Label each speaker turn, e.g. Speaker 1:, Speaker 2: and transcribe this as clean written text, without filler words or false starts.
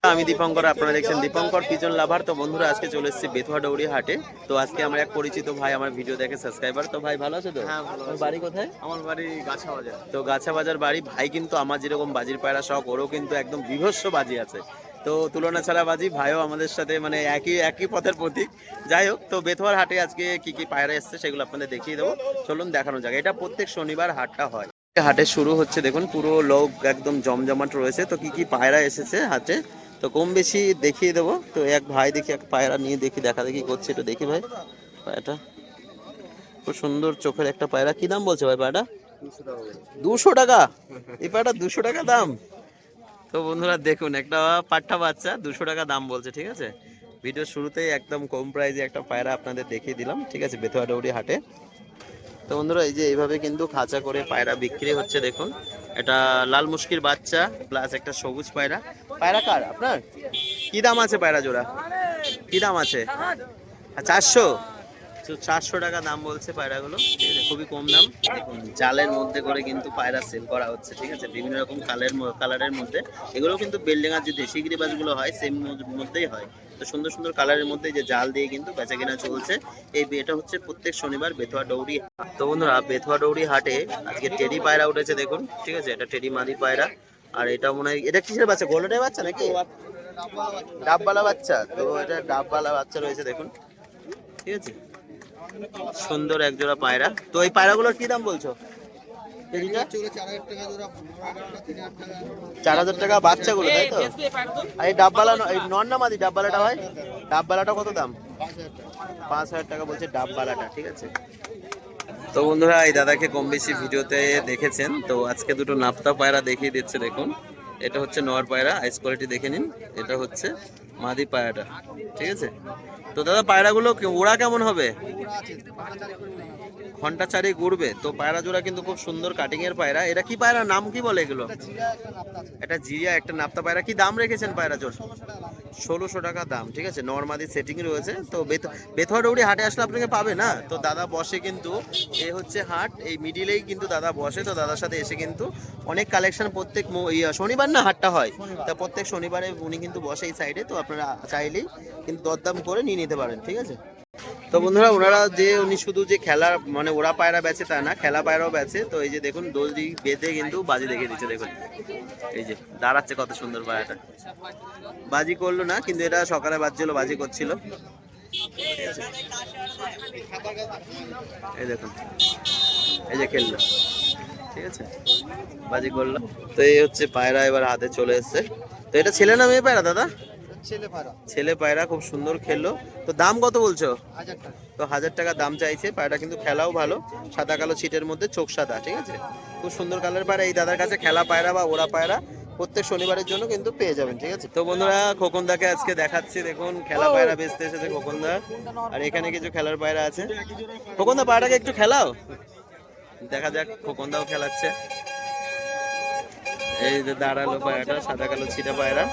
Speaker 1: আমি দীপঙ্কর, আপনারা দেখছেন দীপঙ্কর পিজন লাভার। তো বন্ধুরা আজকে চলে এসেছি বেথুয়া ডৌরি হাটে। তো আজকে আমার এক পরিচিত ভাই, আমার ভিডিও দেখে সাবস্ক্রাইবার। তো ভাই ভালো আছে তো?
Speaker 2: হ্যাঁ ভালো
Speaker 1: তোর
Speaker 2: আছি।
Speaker 1: বাড়ি কোথায়?
Speaker 2: আমার বাড়ি গাছা বাজার।
Speaker 1: তো গাছা বাজার বাড়ি। ভাই কিন্তু আমার যেরকম বাজির পায়রা শখ, ওরও কিন্তু একদম বিভৎস বাজি আছে। তো তুলনা ছাড়া বাজি, ভাইও আমাদের সাথে মানে একই একই পথের প্রতীক। যাই হোক, তো বেথুয়ার হাটে আজকে কি কি পায়রা এসছে সেগুলো আপনাদের দেখিয়ে দেবো। চলুন দেখানো যাক। এটা প্রত্যেক শনিবার হাটটা হয়। হাটে শুরু হচ্ছে, দেখুন পুরো লোক একদম জমজমাট রয়েছে। তো কি কি পায়রা এসেছে হাটে তো কম বেশি দেখিয়ে দেবো। তো এক ভাই দেখি এক পায়রা নিয়ে দেখা দেখি করছে, একটু দেখি ভাই। পায়রাটা খুব সুন্দর চোখের একটা পায়রা। কি দাম বলছে ভাই পায়রাটা? 200 টাকা। এই পায়রাটা 200 টাকা দাম। তো বন্ধুরা দেখুন, একটা পাঠা বাচ্চা 200 টাকা দাম বলছে। ঠিক আছে, ভিডিও শুরুতেই একদম কম প্রাইসে একটা পায়রা আপনাদের দেখিয়ে দিলাম। ঠিক আছে, বেথুয়া ডৌরি হাটে। তো বন্ধুরা এই যে এইভাবে কিন্তু খাঁচা করে পায়রা বিক্রি হচ্ছে। দেখুন এটা লাল মুশকির বাচ্চা প্লাস একটা সবুজ পায়রা। পায়রা কার আপনার? কি দাম আছে পায়রা জোড়া? কি দাম আছে? 400। 400 টাকা দাম বলছে পায়রাগুলো। ঠিক আছে, খুবই কম দাম। দেখুন জালের মধ্যে করে কিন্তু পায়রা সেল করা হচ্ছে। ঠিক আছে, বিভিন্ন রকম কালারের মধ্যে। এগুলো কিন্তু বেলডেঙ্গার যে দেশি গিরিবাজগুলো হয় সেম মধ্যেই হয়। তো সুন্দর সুন্দর কালারের মধ্যে যে জাল দিয়ে কিন্তু বেচা কেনা চলছে। এটা হচ্ছে প্রত্যেক শনিবার বেথুয়া ডৌরি। তো বন্ধুরা বেথুয়া ডৌরি হাটে আজকে টেডি পায়রা উঠেছে দেখুন। ঠিক আছে, এটা টেডি মাদি পায়রা। আর এটা মনে হয় এটা কিসের বাচ্চা? গোল্ডেনের বাচ্চা নাকি ডাববালা বাচ্চা? তো এটা ডাববালা বাচ্চা রয়েছে দেখুন। ঠিক আছে, সুন্দর এক জোড়া পায়রা। তো এই পায়রাগুলোর কি দাম বলছো? 4,000 টাকা বাচ্চাগুলো, তাই তো? আর এই ডাববালা এই নন না মাদি ডাববালাটা ভাই? ডাববালাটা কত দাম? 5,000 টাকা বলছে ডাববালাটা। ঠিক আছে, তো বন্ধুরা এই দাদাকে কম বেশি ভিডিওতে দেখেছেন। তো আজকে দুটো নাপ্তা পায়রা দেখিয়ে দিচ্ছে দেখুন। এটা হচ্ছে নর পায়রা, আইস কোয়ালিটি দেখে নিন। এটা হচ্ছে মাদি পায়রাটা। ঠিক আছে, তো দাদা পায়রাগুলো ওরা কেমন হবে? ঘন্টা চারি ঘুরবে। তো পায়রা জোড়া কিন্তু খুব সুন্দর কাটিং এর পায়রা। এটা কি পায়রা, নাম কি বলে এগুলো? এটা জিরিয়া একটা নাপ্তা পায়রা। কি দাম রেখেছেন পায়রা জোড়? 1600 টাকা দাম। ঠিক আছে, নর্মাদি সেটিং রয়েছে। তো বেথুয়া ডৌরি হাটে আসলে আপনাকে পাবে না। তো দাদা বসে কিন্তু, এ হচ্ছে হাট, এই মিডিলেই কিন্তু দাদা বসে। তো দাদার সাথে এসে কিন্তু অনেক কালেকশন প্রত্যেক শনিবার না হাটটা হয়, তা প্রত্যেক শনিবারে উনি কিন্তু বসে এই সাইডে। তো আপনারা চাইলেই কিন্তু দরদাম করে নিয়ে নিতে পারেন। ঠিক আছে, তো বন্ধুরা ওনারা যে উনি শুধু যে খেলার মানে ওরা পায়রা বেচে তা না, খেলা পায়রাও বেচে। তো এই যে দেখুন দড়ি বেঁধে কিন্তু বাজি দেখে দিচ্ছে দেখুন। এই যে দাঁড়াচ্ছে কত সুন্দর পায়রাটা। বাজি করলো না, কিন্তু এটা সকালে বাজছিল, বাজি করছিল। ঠিক আছে, এই দেখুন এই যে খেললো। ঠিক আছে, বাজি করলো। তো এই হচ্ছে পায়রা এবার হাতে চলে এসছে। তো এটা ছেলে না মেয়ে পায়রা দাদা? ছেলে পায়রা, খুব সুন্দর খেললো। তো দাম কত বলছো?
Speaker 2: 1000 টাকা।
Speaker 1: তো 1000 টাকা দাম চাইছে। পায়রাটা কিন্তু খেলাও ভালো, সাদা কালো ছিটের মধ্যে, চোখ সাদা। ঠিক আছে, খুব সুন্দর কালার পায়রা। এই দাদার কাছে খেলা পায়রা বা ওরা পায়রা প্রত্যেক শনিবারের জন্য কিন্তু পেয়ে যাবেন। ঠিক আছে, তো বন্ধুরা খোকনদাকে আজকে দেখাচ্ছি দেখুন, খেলা পায়রা বেচতে এসেছে খোকনদা। আর এখানে কিছু খেলার পায়রা আছে। খোকনদা পায়রাটাকে একটু খেলাও, দেখা যাক। খোকনদাও খেলাচ্ছে। এই যে দাঁড়ালো পায়রাটা, সাদা কালো ছিটা পায়রা।